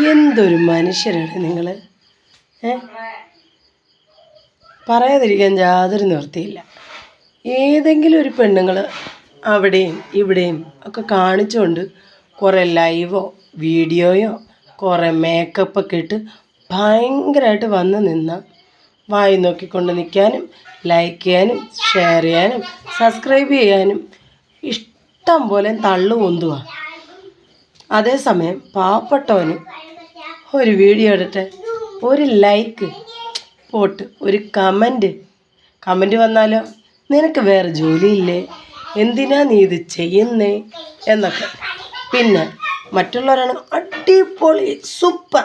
എന്തൊരു മനുഷ്യരാണ് നിങ്ങൾ. പറയാതിരിക്കാൻ യാതൊരു നിവൃത്തിയില്ല. ഏതെങ്കിലും ഒരു പെണ്ണുങ്ങൾ അവിടെയും ഇവിടെയും ഒക്കെ കാണിച്ചുകൊണ്ട് കുറേ ലൈവോ വീഡിയോയോ കുറേ മേക്കപ്പൊക്കെ ഇട്ട് ഭയങ്കരമായിട്ട് വന്ന് നിന്ന വായി നോക്കിക്കൊണ്ട് നിൽക്കാനും ലൈക്ക് ചെയ്യാനും ഷെയർ ചെയ്യാനും സബ്സ്ക്രൈബ് ചെയ്യാനും ഇഷ്ടം പോലെ തള്ളു പൊന്തുക. അതേസമയം പാവപ്പെട്ടവന് ഒരു വീഡിയോ ഇടട്ടെ, ഒരു ലൈക്ക് പോട്ട്, ഒരു കമൻറ്റ് വന്നാലോ നിനക്ക് വേറെ ജോലിയില്ലേ, എന്തിനാ നീ ഇത് ചെയ്യുന്നേ എന്നൊക്കെ. പിന്നെ മറ്റുള്ളവരാണ് അടിപൊളി സൂപ്പർ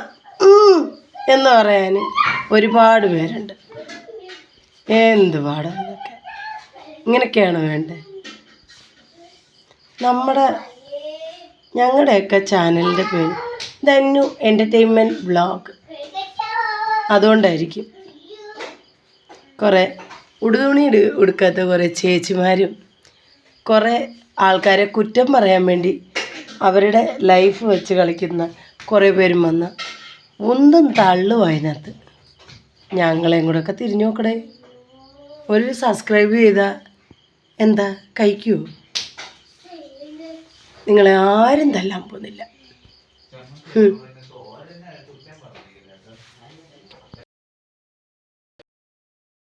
എന്ന് പറയാൻ ഒരുപാട് പേരുണ്ട്. എന്ത് പാടാ ഇതൊക്കെ. ഇങ്ങനെയൊക്കെയാണ് വേണ്ടത്. ഞങ്ങളുടെയൊക്കെ ചാനലിൻ്റെ പേര് ധന്യു എൻ്റർടൈൻമെൻറ്റ് വ്ളോഗ്. അതുകൊണ്ടായിരിക്കും കുറേ ഉടുതുണി ഉടുക്കാത്ത കുറേ ചേച്ചിമാരും കുറേ ആൾക്കാരെ കുറ്റം പറയാൻ വേണ്ടി അവരുടെ ലൈഫ് വെച്ച് കളിക്കുന്ന കുറേ പേരും വന്ന് ഒന്നും തള്ളും അതിനകത്ത്. ഞങ്ങളെയും കൂടെ ഒക്കെ തിരിഞ്ഞു നോക്കടേ. ഒരു സബ്സ്ക്രൈബ് ചെയ്താൽ എന്താ കഴിക്കുമോ? നിങ്ങളെ ആരും തല്ലാൻ പോകുന്നില്ല.